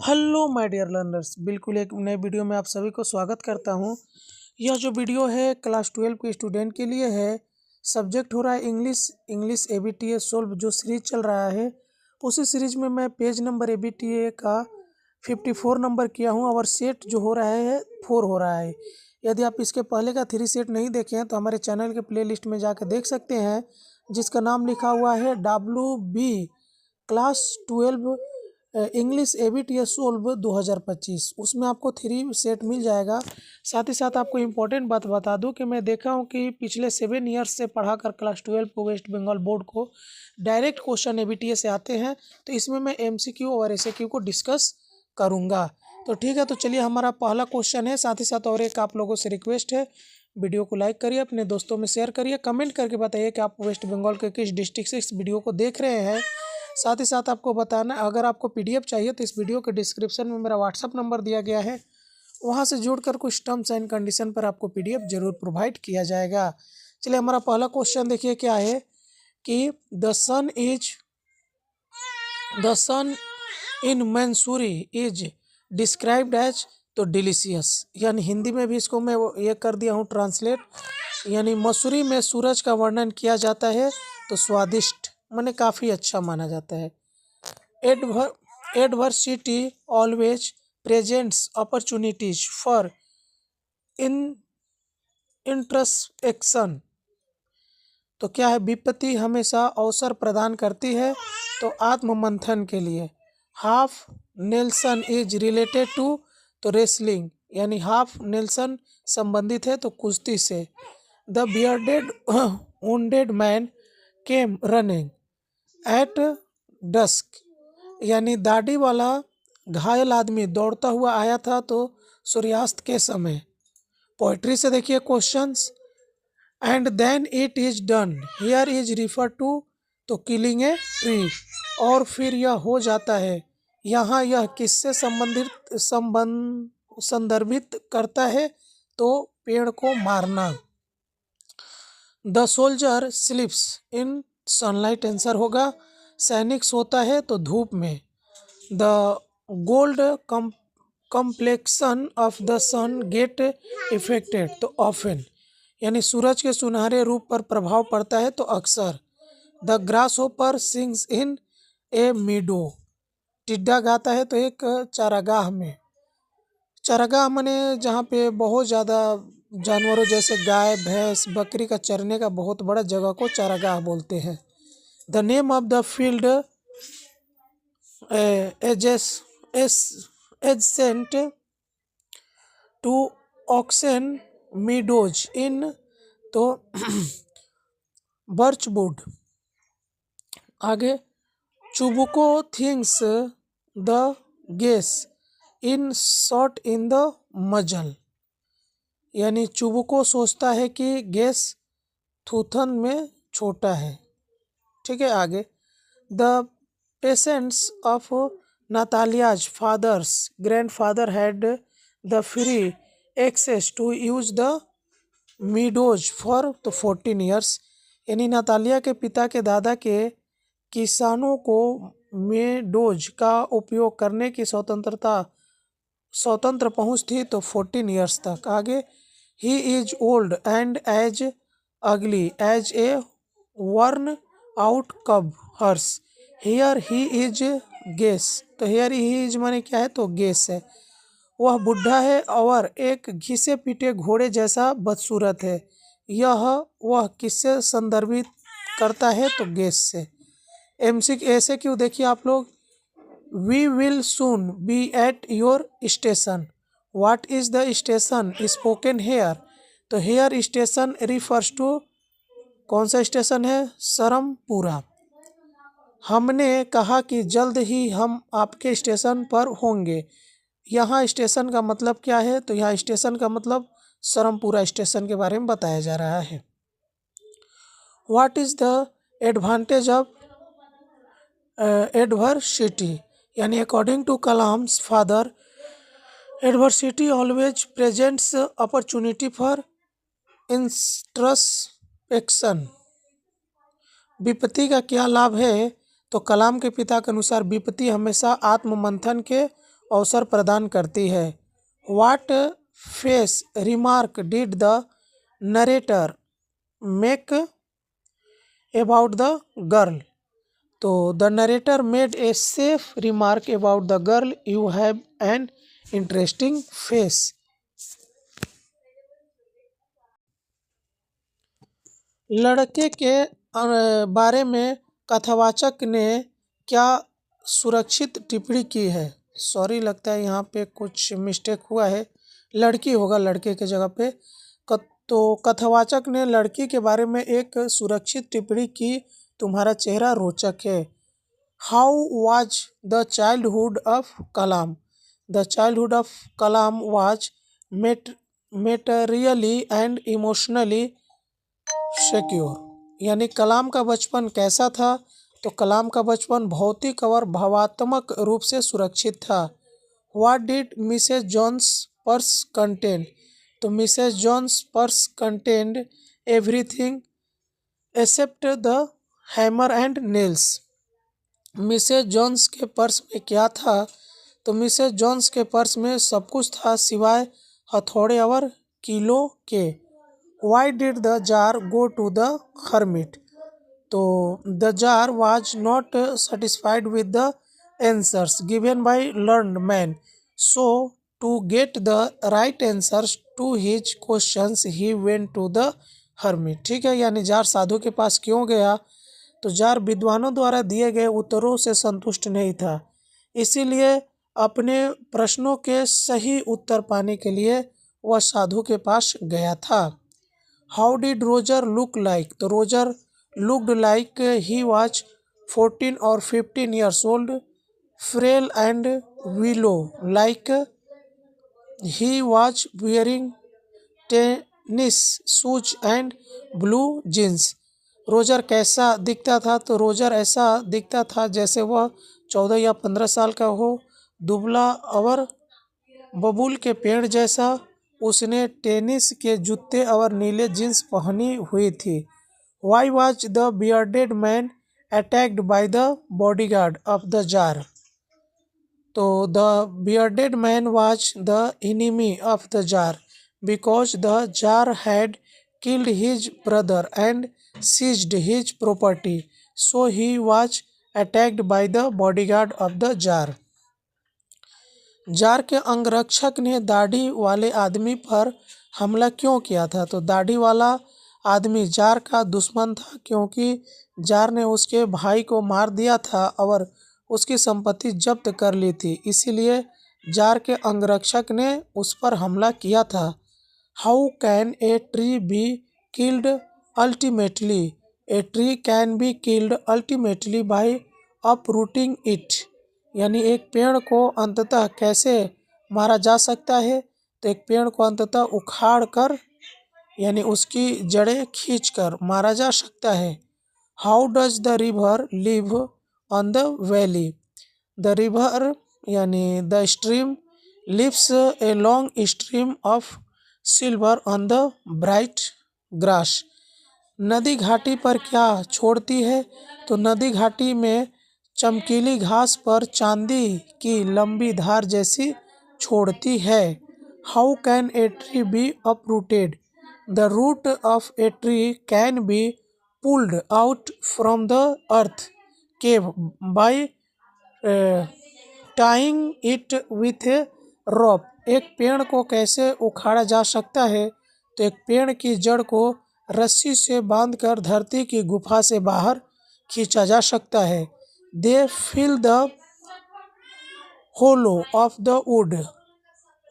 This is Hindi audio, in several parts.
हेलो माय डियर लर्नर्स, बिल्कुल एक नए वीडियो में आप सभी को स्वागत करता हूं। यह जो वीडियो है क्लास 12 के स्टूडेंट के लिए है। सब्जेक्ट हो रहा है इंग्लिश एबीटीए सोल्व। जो सीरीज चल रहा है उसी सीरीज में मैं पेज नंबर एबीटीए का 54 नंबर किया हूं और सेट जो हो रहा है 4 हो रहा है। यदि आप इसके पहले का 3 सेट नहीं देखे हैं तो हमारे चैनल के प्लेलिस्ट में जाकर देख सकते हैं, जिसका नाम लिखा हुआ है WB class 12 English ABTA solve 2025। उसमें आपको 3 सेट मिल जाएगा। साथ ही साथ आपको इम्पोर्टेंट बात बता दूं कि मैं देखा हूं कि पिछले 7 ईयर्स से पढ़ाकर क्लास 12 को वेस्ट बंगाल बोर्ड को डायरेक्ट क्वेश्चन एबीटीए से आते हैं, तो इसमें मैं एमसीक्यू और एसएक्यू को डिस्कस करूंगा। तो ठीक है, तो चलिए हमारा पहला क्वेश्चन है। साथ ही साथ और एक आप लोगों से रिक्वेस्ट है, वीडियो को लाइक करिए, अपने दोस्तों में शेयर करिए, कमेंट करके बताइए कि आप वेस्ट बंगाल के किस डिस्ट्रिक्ट से इस वीडियो को देख रहे हैं। साथ ही साथ आपको बताना, अगर आपको पीडीएफ चाहिए तो इस वीडियो के डिस्क्रिप्शन में मेरा व्हाट्सअप नंबर दिया गया है, वहां से जुड़कर कुछ टर्म्स एंड कंडीशन पर आपको पीडीएफ जरूर प्रोवाइड किया जाएगा। चलिए हमारा पहला क्वेश्चन देखिए क्या है कि the sun in Mussoorie is described as, तो डिलीशियस, यानी हिंदी में भी इसको मैं ये कर दिया हूँ ट्रांसलेट, यानी मसूरी में सूरज का वर्णन किया जाता है तो स्वादिष्ट, माने काफ़ी अच्छा माना जाता है। Adversity always presents opportunities for in introspection, तो क्या है, विपत्ति हमेशा अवसर प्रदान करती है तो आत्ममंथन के लिए। Half nelson is related to, तो रेसलिंग, यानी हाफ नेल्सन संबंधित है तो कुश्ती से। The bearded wounded man came running at dusk, यानी दाढ़ी वाला घायल आदमी दौड़ता हुआ आया था तो सूर्यास्त के समय। पोइट्री से देखिए questions. And then it is done, here is refer to, तो किलिंग ए ट्री, और फिर यह हो जाता है, यहाँ यह किससे संदर्भित करता है, तो पेड़ को मारना। The soldier sleeps in sunlight, answer होगा सैनिक सोता है तो धूप में। The gold complexion of the sun get affected, तो ऑफन, यानी सूरज के सुनहरे रूप पर प्रभाव पड़ता है तो अक्सर। द ग्रास होपर सिंग्स इन ए मीडो, टिड्डा गाता है तो एक चारागाह में। चारागाह माने जहाँ पे बहुत ज़्यादा जानवरों जैसे गाय भैंस बकरी का चरने का बहुत बड़ा जगह को चारागाह बोलते हैं। The name of the field adjacent to Oxen Meadows in, तो बर्चवुड। आगे, Chubukov thinks the Guess in shot in the muzzle, यानी चुबुको सोचता है कि गैस थूथन में छोटा है। ठीक है, आगे, the peasants of Natalia's father's grandfather had the free access to use the meadows for, तो 14 ईयर्स, यानी नातालिया के पिता के दादा के किसानों को मेडोज का उपयोग करने की स्वतंत्र पहुंच थी तो 14 ईयर्स तक। आगे, he is old and age अगली एज ए वर्न आउट कब हर्स, हियर ही इज गेस, तो हियर ही इज माने क्या है, तो गेस है। वह बुढ़ा है और एक घिसे पीटे घोड़े जैसा बदसूरत है, यह वह किससे संदर्भित करता है, तो गेस से। एमसीक्यू ऐसे क्यों देखिए आप लोग। We will soon be at your station, what is the station spoken here, तो हेयर स्टेशन रिफर्स टू, कौन सा स्टेशन है, सरमपुरा। हमने कहा कि जल्द ही हम आपके स्टेशन पर होंगे, यहाँ स्टेशन का मतलब क्या है, तो यहाँ स्टेशन का मतलब सरमपुरा स्टेशन के बारे में बताया जा रहा है। What is the advantage of adversity, यानी according to Kalam's father, adversity always presents opportunity for introspection, विपत्ति का क्या लाभ है, तो कलाम के पिता के अनुसार विपत्ति हमेशा आत्ममंथन के अवसर प्रदान करती है। What face remark did the narrator make about the girl? तो the narrator made a safe remark about the girl, you have an interesting face. लड़के के बारे में कथावाचक ने क्या सुरक्षित टिप्पणी की है? सॉरी, लगता है यहाँ पे कुछ मिस्टेक हुआ है, लड़की होगा लड़के के जगह पे। तो कथावाचक ने लड़की के बारे में एक सुरक्षित टिप्पणी की, तुम्हारा चेहरा रोचक है। How was the childhood of Kalam? The childhood of Kalam was materially and emotionally secure. यानी कलाम का बचपन कैसा था? तो कलाम का बचपन भौतिक और भावात्मक रूप से सुरक्षित था। What did Mrs Jones purse contain? तो Mrs Jones purse contained everything except the hammer and nails. Mrs Jones के पर्स में क्या था? तो मिसेस जोन्स के पर्स में सब कुछ था सिवाय हथौड़े और कीलों के। Why did the jar go to the hermit? तो the jar was not satisfied with the answers given by learned man, so to get the right answers to his questions he went to the hermit। ठीक है, यानी जार साधु के पास क्यों गया? तो जार विद्वानों द्वारा दिए गए उत्तरों से संतुष्ट नहीं था, इसीलिए अपने प्रश्नों के सही उत्तर पाने के लिए वह साधु के पास गया था। How did Roger look like? तो Roger looked like he was 14 और 15 years old, frail and willow, like he was wearing tennis shoes and blue jeans. Roger कैसा दिखता था? तो रोजर ऐसा दिखता था जैसे वह 14 या 15 साल का हो, दुबला और बबूल के पेड़ जैसा। उसने टेनिस के जूते और नीले जींस पहनी हुई थी। Why was the bearded man attacked by the bodyguard of the tsar? तो the bearded man was the enemy of the tsar because the tsar had killed his brother and seized his property, so he was attacked by the bodyguard of the tsar. Tsar के अंगरक्षक ने दाढ़ी वाले आदमी पर हमला क्यों किया था? तो दाढ़ी वाला आदमी जार का दुश्मन था, क्योंकि जार ने उसके भाई को मार दिया था और उसकी संपत्ति जब्त कर ली थी, इसीलिए जार के अंगरक्षक ने उस पर हमला किया था। How can a tree be killed ultimately? A tree can be killed ultimately by uprooting it. यानी एक पेड़ को अंततः कैसे मारा जा सकता है? तो एक पेड़ को अंततः उखाड़ कर यानी उसकी जड़ें खींचकर मारा जा सकता है। How does the river live on the valley? The river यानी the stream lives a long stream of silver on the bright grass. नदी घाटी पर क्या छोड़ती है? तो नदी घाटी में चमकीली घास पर चांदी की लंबी धार जैसी छोड़ती है। How can a tree be uprooted? The root of a tree can be pulled out from the earth cave by tying it with a rope. एक पेड़ को कैसे उखाड़ा जा सकता है? तो एक पेड़ की जड़ को रस्सी से बांधकर धरती की गुफा से बाहर खींचा जा सकता है। They fill the hollow of the wood.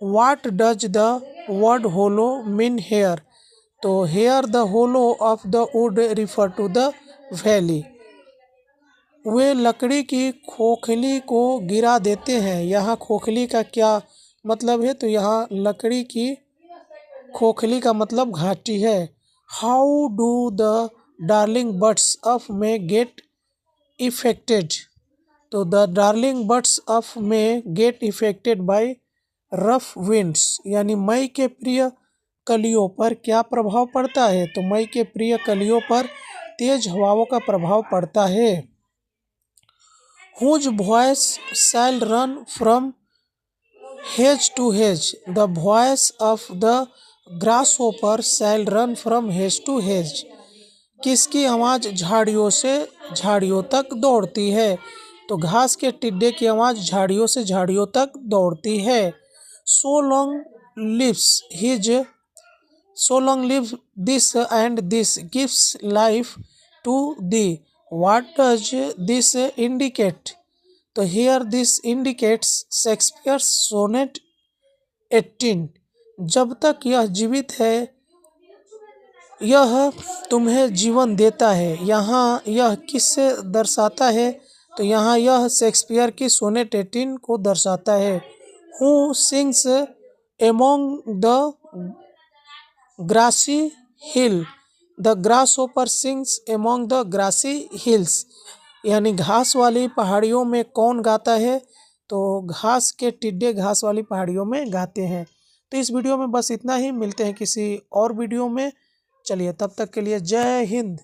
What does the word hollow mean here? तो here the hollow of the wood refer to the valley. वे लकड़ी की खोखली को गिरा देते हैं, यहाँ खोखली का क्या मतलब है? तो यहाँ लकड़ी की खोखली का मतलब घाटी है। How do the darling birds of May get affected? तो the darling birds of May get affected by rough winds. यानी मई के प्रिय कलियों पर क्या प्रभाव पड़ता है? तो मई के प्रिय कलियों पर तेज हवाओं का प्रभाव पड़ता है। Whose voice shall run from hedge to hedge, the voice of the grasshopper shall run from hedge to hedge. किसकी आवाज़ झाड़ियों से झाड़ियों तक दौड़ती है? तो घास के टिड्डे की आवाज़ झाड़ियों से झाड़ियों तक दौड़ती है। So long lives his So long live this and this gives life to thee. What does this indicate? तो here this indicates Shakespeare's sonnet 18। जब तक यह जीवित है यह तुम्हें जीवन देता है। यहाँ यह किससे दर्शाता है? तो यहाँ यह शेक्सपियर की सोनेट 18 को दर्शाता है। Who sings among the grassy hill, the grasshopper sings among the grassy hills. यानी घास वाली पहाड़ियों में कौन गाता है? तो घास के टिड्डे घास वाली पहाड़ियों में गाते हैं। तो इस वीडियो में बस इतना ही, मिलते हैं किसी और वीडियो में। चलिए तब तक के लिए जय हिंद।